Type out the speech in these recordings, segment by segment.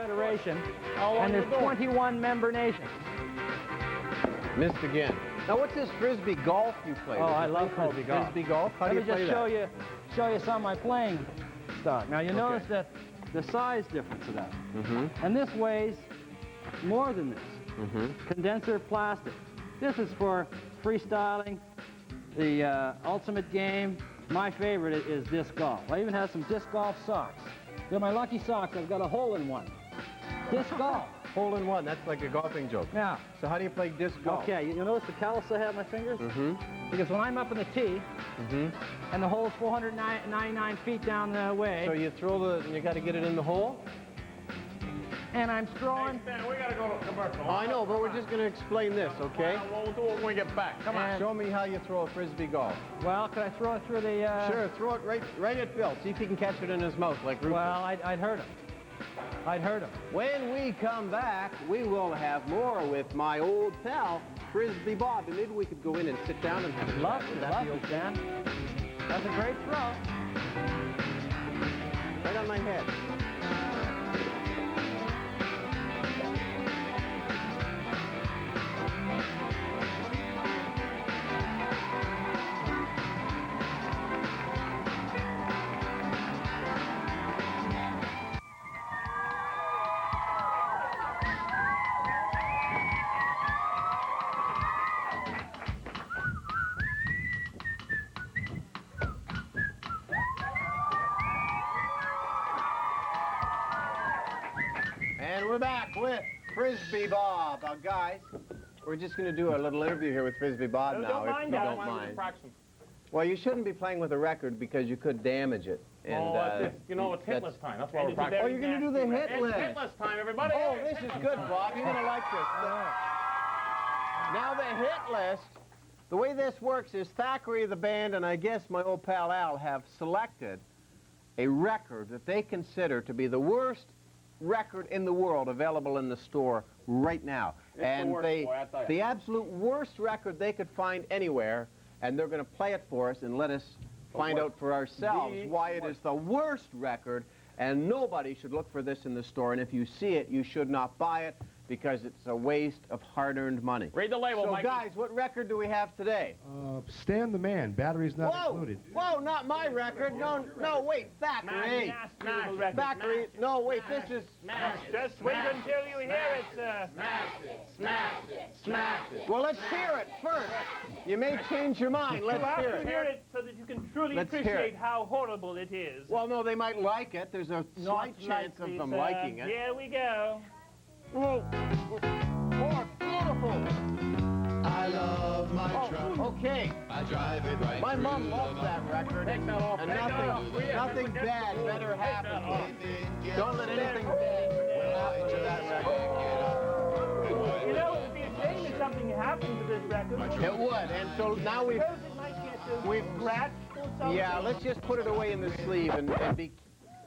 Federation, and there's 21 member nations. Missed again. Now, what's this Frisbee golf you play? Oh, I love Frisbee golf. Frisbee golf? How do you play that? Let me just show you some of my playing stuff. Now, you notice that the size difference of that. And this weighs more than this. Condenser plastic. This is for freestyling, the ultimate game. My favorite is disc golf. I even have some disc golf socks. They're my lucky socks. I've got a hole-in-one. Disc golf. Hole-in-one. That's like a golfing joke. Yeah. So how do you play disc golf? Okay, you notice the callus I have on my fingers? Because when I'm up in the tee, and the hole's 499 feet down the way. So you throw you got to get it in the hole? And I'm throwing. Hey, Stan, we got to go to commercial. Oh, I know, but we're just going to explain this, okay? We'll do it when we get back. Come on. Show me how you throw a Frisbee golf. Well, could I throw it through the... Sure, throw it right at Bill. See if he can catch it in his mouth like Rupert. Well, I'd hurt him. I'd hurt him. When we come back, we will have more with my old pal, Frisbee-Bob. And maybe we could go in and sit down and have a Love chat. it, Dan. That's a great throw. Right on my head. And we're back with Frisbee-Bob. Now, guys, we're just going to do a little interview here with Frisbee-Bob now, if you don't mind. Well, you shouldn't be playing with a record because you could damage it. And, you know, it's hit list time. That's why we're practicing. Oh, you're going to do the hit list. It's hit list time, everybody. Oh, this is good, Bob. You're going to like this. Now, the hit list, the way this works is Thackeray, the band, and I guess my old pal Al have selected a record that they consider to be the worst record in the world available in the store right now. And the absolute worst record they could find anywhere, and they're going to play it for us and let us find out for ourselves why it is the worst record, and nobody should look for this in the store, and if you see it, you should not buy it because it's a waste of hard-earned money. Read the label, Mikey. So, guys, what record do we have today? Stan the Man, batteries not included. Whoa, not my record. No, wait, Thackeray. Thackeray, no, wait, this is... Just wait until you hear it, sir. Smash it. Well, let's hear it first. You may change your mind. Let's hear it. You have to hear it so that you can truly appreciate how horrible it is. Well, no, they might like it. There's a slight chance of them liking it. Here we go. Oh, beautiful. I love my truck. Okay. I drive it right. My mom loves that record. Take that off. And nothing bad better happen. Don't let anything bad happen to that record. You know, it would be a shame if something happened to this record. It would. And so now we've scratched or something. Yeah, let's just put it away in the sleeve and be...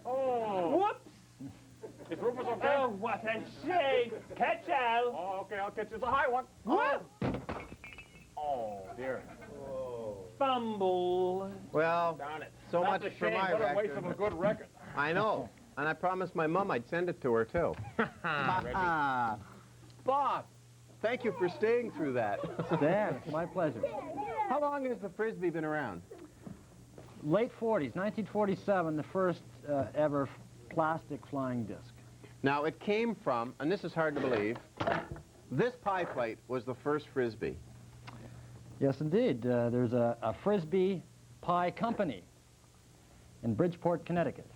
Oh. Whoops. Is Rufus okay? Oh, what a shame. Catch out. Oh, okay, I'll catch you. It's a high one. What? Oh, dear. Fumble. Well, Darn it. so That's much a for shame. my What a record. waste of a good record. I know. And I promised my mom I'd send it to her, too. Bob, thank you for staying through that. Dan, it's my pleasure. How long has the Frisbee been around? Late 40s, 1947, the first ever plastic flying disc. Now, it came from, and this is hard to believe, this pie plate was the first Frisbee. Yes, indeed. There's a Frisbee pie company in Bridgeport, Connecticut.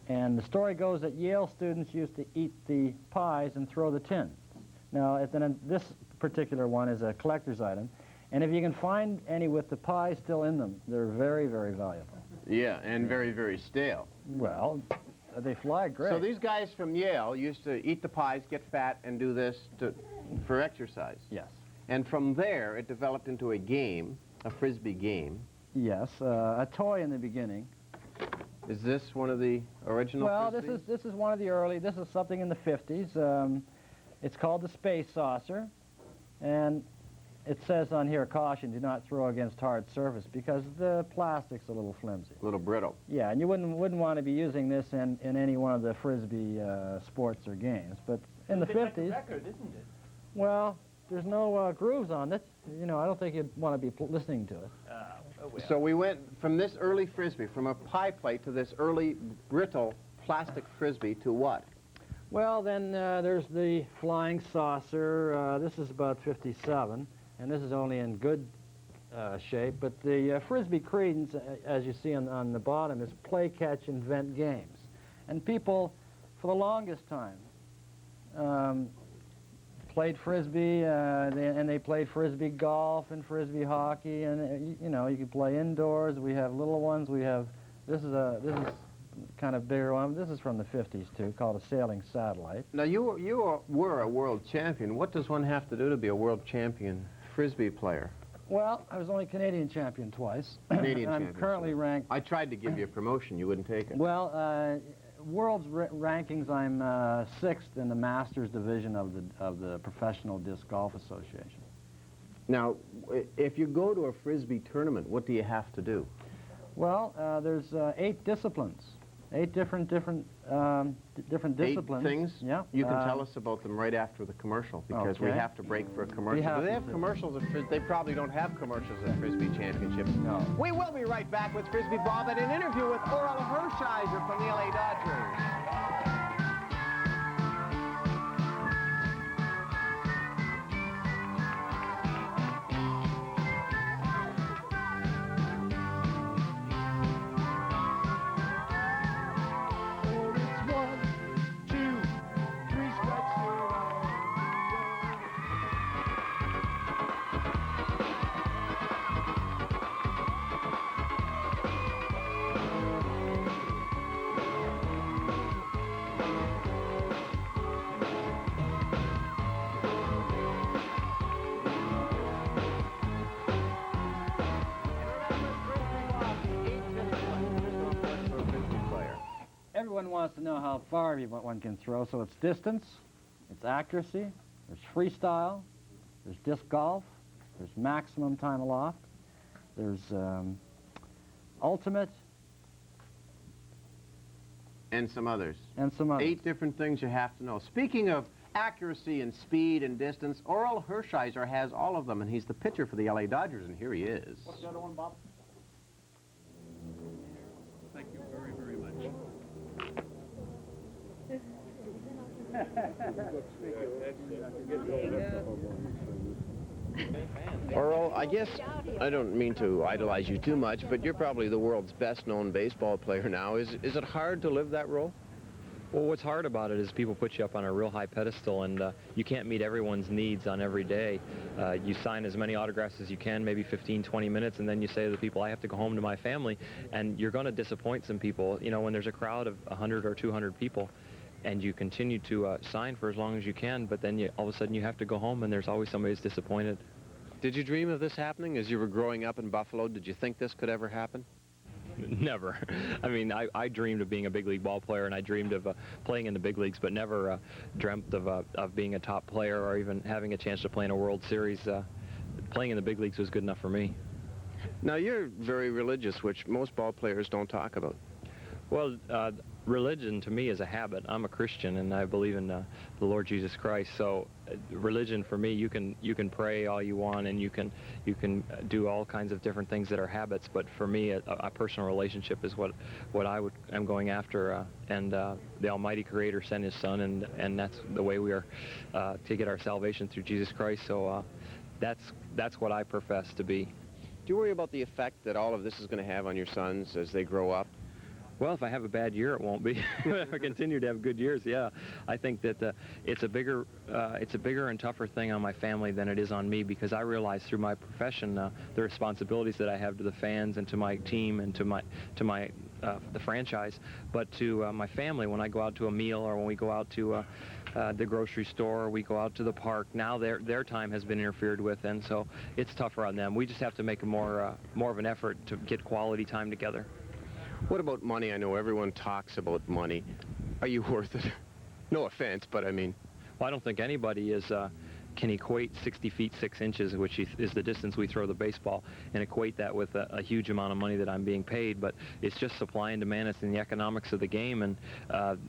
And the story goes that Yale students used to eat the pies and throw the tin. Now, this particular one is a collector's item. And if you can find any with the pie still in them, they're very, very valuable. Yeah, and very, very stale. Well, they fly great. So these guys from Yale used to eat the pies, get fat, and do this for exercise. Yes. And from there, it developed into a game, a Frisbee game. Yes, a toy in the beginning. Is this one of the original Frisbees? Well, this is one of the early. This is something in the 50s. It's called the Space Saucer, and it says on here, caution, do not throw against hard surface, because the plastic's a little flimsy. A little brittle. Yeah, and you wouldn't want to be using this in any one of the Frisbee sports or games. But in the 50s, Like a record, isn't it? well, there's no grooves on it. You know, I don't think you'd want to be listening to it. Oh, well. So we went from this early Frisbee, from a pie plate, to this early brittle plastic Frisbee, to what? Well, then there's the flying saucer. This is about 57, and this is only in good shape. But the Frisbee Credence, as you see on the bottom, is play, catch, invent games. And people, for the longest time, played Frisbee, and they played Frisbee golf and Frisbee hockey, and you know, you can play indoors. We have little ones. We have, this is kind of bigger one. This is from the 50s, too, called a sailing satellite. Now, you were a world champion. What does one have to do to be a world champion Frisbee player? Well, I was only Canadian champion twice. Canadian I'm champion. currently ranked. I tried to give you a promotion. You wouldn't take it. Well, world's rankings, I'm 6th in the Masters division of the Professional Disc Golf Association. Now, if you go to a Frisbee tournament, what do you have to do? Well, there's 8 disciplines. 8 different disciplines. 8 things? Yeah. You can tell us about them right after the commercial, because we Okay. have to break for a commercial. have Do they to have do. commercials at Frisbee? They probably don't have commercials at Frisbee Championship. No. We will be right back with Frisbee Bob and an interview with Oral Hershiser from the LA Dodgers. Everyone wants to know how far one can throw, so it's distance, it's accuracy, there's freestyle, there's disc golf, there's maximum time aloft, there's ultimate, And some others. and some others. 8 different things you have to know. Speaking of accuracy and speed and distance, Oral Hershiser has all of them, and he's the pitcher for the LA Dodgers, and here he is. What's the other one, Bob? Thank you very, very much. Earl, I guess I don't mean to idolize you too much, but you're probably the world's best-known baseball player now. Is it hard to live that role? Well, what's hard about it is people put you up on a real high pedestal, and you can't meet everyone's needs on every day. You sign as many autographs as you can, maybe 15, 20 minutes, and then you say to the people, I have to go home to my family, and you're going to disappoint some people. You know, when there's a crowd of 100 or 200 people, and you continue to sign for as long as you can, but then all of a sudden you have to go home, and there's always somebody who's disappointed. Did you dream of this happening as you were growing up in Buffalo? Did you think this could ever happen? Never. I mean, I dreamed of being a big league ball player, and I dreamed of playing in the big leagues, but never dreamt of being a top player or even having a chance to play in a World Series. Playing in the big leagues was good enough for me. Now, you're very religious, which most ball players don't talk about. Well, religion to me is a habit. I'm a Christian, and I believe in the Lord Jesus Christ. So, religion for me, you can pray all you want, and you can do all kinds of different things that are habits. But for me, a personal relationship is what I'm going after. And the Almighty Creator sent His Son, and that's the way we are to get our salvation through Jesus Christ. So, that's what I profess to be. Do you worry about the effect that all of this is going to have on your sons as they grow up? Well, if I have a bad year, it won't be. If I continue to have good years, yeah. I think that it's a bigger and tougher thing on my family than it is on me, because I realize through my profession the responsibilities that I have to the fans and to my team and to the franchise. But to my family, when I go out to a meal or when we go out to the grocery store, or we go out to the park, now their time has been interfered with, and so it's tougher on them. We just have to make more of an effort to get quality time together. What about money? I know everyone talks about money. Are you worth it? No offense, but I mean... Well, I don't think anybody is can equate 60 feet 6 inches, which is the distance we throw the baseball, and equate that with a huge amount of money that I'm being paid. But it's just supply and demand. It's in the economics of the game, and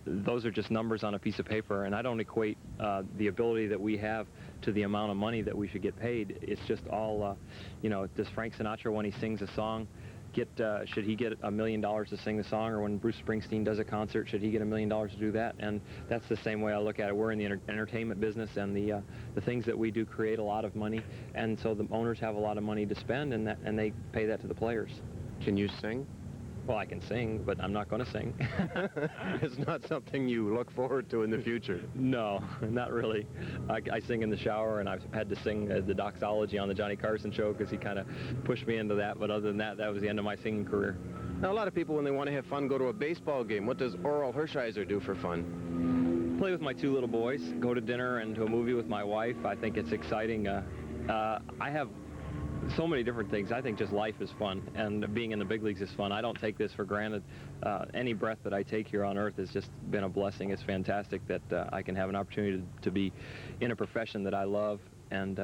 those are just numbers on a piece of paper. And I don't equate the ability that we have to the amount of money that we should get paid. It's just all, you know, does Frank Sinatra, when he sings a song, should he get $1 million to sing the song? Or when Bruce Springsteen does a concert, should he get $1 million to do that? And that's the same way I look at it. We're in the entertainment business, and the things that we do create a lot of money, and so the owners have a lot of money to spend, and they pay that to the players. Can you sing? Well, I can sing, but I'm not going to sing. It's not something you look forward to in the future. No, not really. I sing in the shower, and I've had to sing the doxology on the Johnny Carson show because he kind of pushed me into that. But other than that, that was the end of my singing career. Now, a lot of people, when they want to have fun, go to a baseball game. What does Oral Hershiser do for fun? Play with my 2 little boys, go to dinner and to a movie with my wife. I think it's exciting. I have so many different things. I think just life is fun, and being in the big leagues is fun. I don't take this for granted. Any breath that I take here on earth has just been a blessing. It's fantastic that I can have an opportunity to be in a profession that I love, and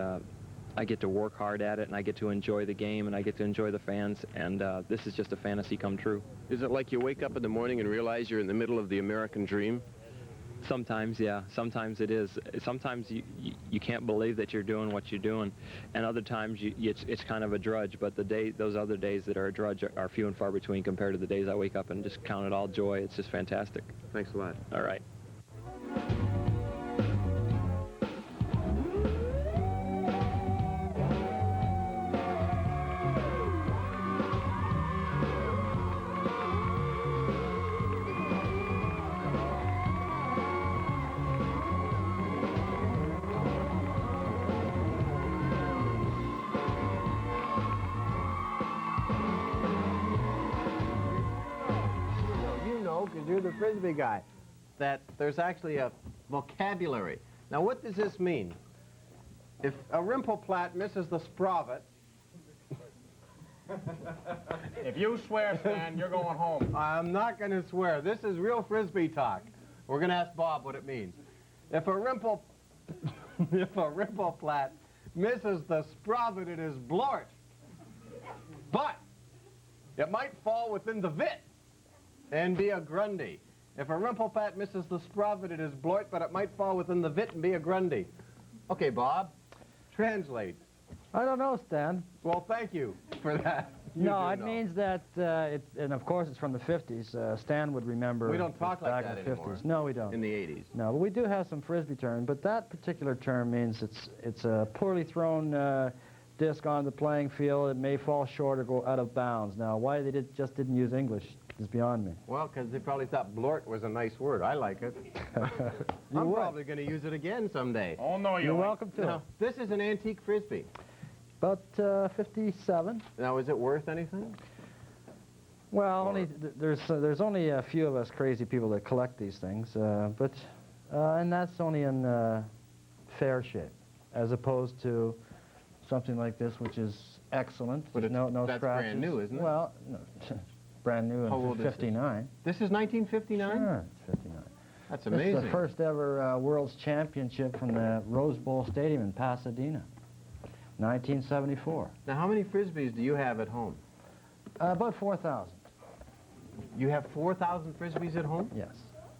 I get to work hard at it, and I get to enjoy the game, and I get to enjoy the fans, and this is just a fantasy come true. Is it like you wake up in the morning and realize you're in the middle of the American dream? Sometimes, yeah. Sometimes it is. Sometimes you can't believe that you're doing what you're doing, and other times it's kind of a drudge. But those other days that are a drudge are few and far between compared to the days I wake up and just count it all joy. It's just fantastic. Thanks a lot. All right. Because you're the Frisbee guy, that there's actually a vocabulary. Now, what does this mean? If a Rimpleplat misses the sprovet... If you swear, Stan, you're going home. I'm not going to swear. This is real Frisbee talk. We're going to ask Bob what it means. If a Rimpleplat misses the sprovet, it is blort. But it might fall within the vit and be a Grundy. If a Rimpleplat misses the sprovet, it is blort, but it might fall within the vit and be a Grundy. Okay, Bob, translate. I don't know, Stan. Well, thank you for that. No, it means that, and of course it's from the 50s. Stan would remember. We don't talk like that in the 50s. anymore. No, we don't. In the 80s. No, but we do have some Frisbee terms, but that particular term means it's a poorly thrown disc on the playing field. It may fall short or go out of bounds. Now, why they just didn't use English is beyond me. Well, because they probably thought blort was a nice word. I like it. I'm probably going to use it again someday. Oh, no, You're welcome to. Now, this is an antique Frisbee. About 57. Now, is it worth anything? Well, there's only a few of us crazy people that collect these things, and that's only in fair shape, as opposed to something like this, which is excellent. But no that's scratches. brand new, isn't it? Well, no, brand new How old in is '59. This is 1959? Sure, it's '59. That's This amazing. is the first ever World's Championship from the Rose Bowl Stadium in Pasadena, 1974. Now, how many Frisbees do you have at home? About 4,000. You have 4,000 Frisbees at home? Yes.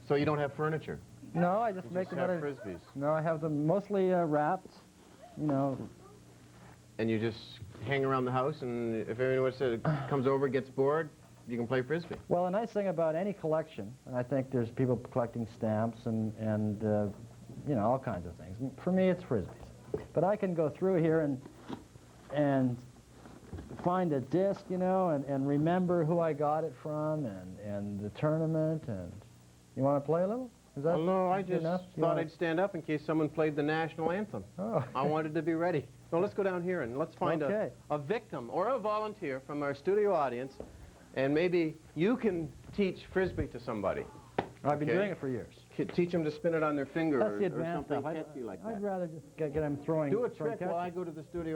So you don't have furniture? No, I just make Just them have out of. Frisbees. No, I have them mostly wrapped. You know. And you just hang around the house, and if anyone comes over, gets bored, you can play Frisbee. Well, the nice thing about any collection, and I think there's people collecting stamps and you know, all kinds of things. For me, it's Frisbees. But I can go through here and find a disc, you know, and remember who I got it from and the tournament. And you want to play a little? Is that Well, no, I good just enough? thought I'd stand up in case someone played the national anthem. Oh. I wanted to be ready. So let's go down here and let's find Okay. a victim or a volunteer from our studio audience, and maybe you can teach Frisbee to somebody. I've been Okay. doing it for years. Teach them to spin it on their finger That's the or advanced something stuff. catchy like that. I'd rather just get them throwing. Do a throwing trick while I catches. go to the studio.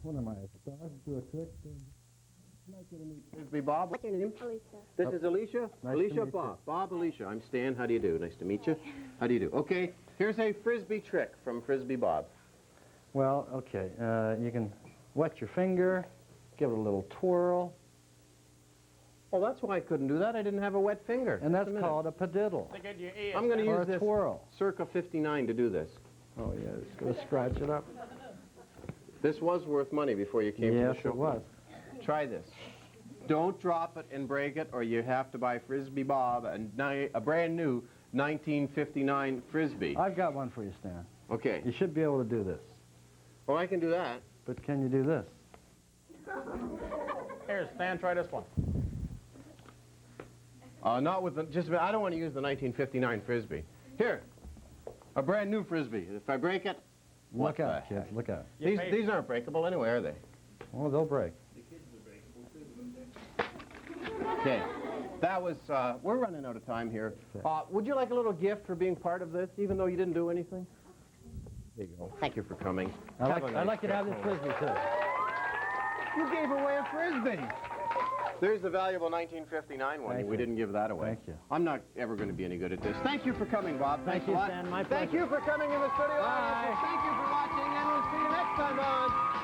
What am I, a star? Do a trick? Frisbee-Bob. What's your name? Alicia. This is Alicia? Nice to Alicia, meet Bob. Bob, Alicia. I'm Stan. How do you do? Nice to meet you. How do you do? Okay, here's a Frisbee trick from Frisbee-Bob. Well, okay, you can wet your finger, give it a little twirl, Oh, that's why I couldn't do that. I didn't have a wet finger. and that's Just a minute. called a padiddle. Stick it in your ear. I'm going to Or use a this twirl. circa 59 to do this. Oh, yeah, just go scratch it up. This was worth money before you came to Yes, the show. it was. Try this. Don't drop it and break it, or you have to buy Frisbee-Bob, a brand new 1959 Frisbee. I've got one for you, Stan. Okay. You should be able to do this. Well, I can do that. But can you do this? Here, Stan, try this one. Not with the, just, I don't want to use the 1959 Frisbee. Here, a brand new Frisbee. If I break it, Look what out, the kids, heck? look out. These aren't breakable anyway, are they? Oh, they'll break. Okay. That was, we're running out of time here. Would you like a little gift for being part of this, even though you didn't do anything? There you go. Thank you for coming. I'd like you to have this Frisbee, too. You gave away a Frisbee. There's the valuable 1959 one. Thank We you. didn't give that away. Thank you. I'm not ever going to be any good at this. Thank you for coming, Bob. Thanks Thank you, a lot. Stan. My Thank pleasure. you for coming in the studio. Bye. Thank you for watching, and we'll see you next time on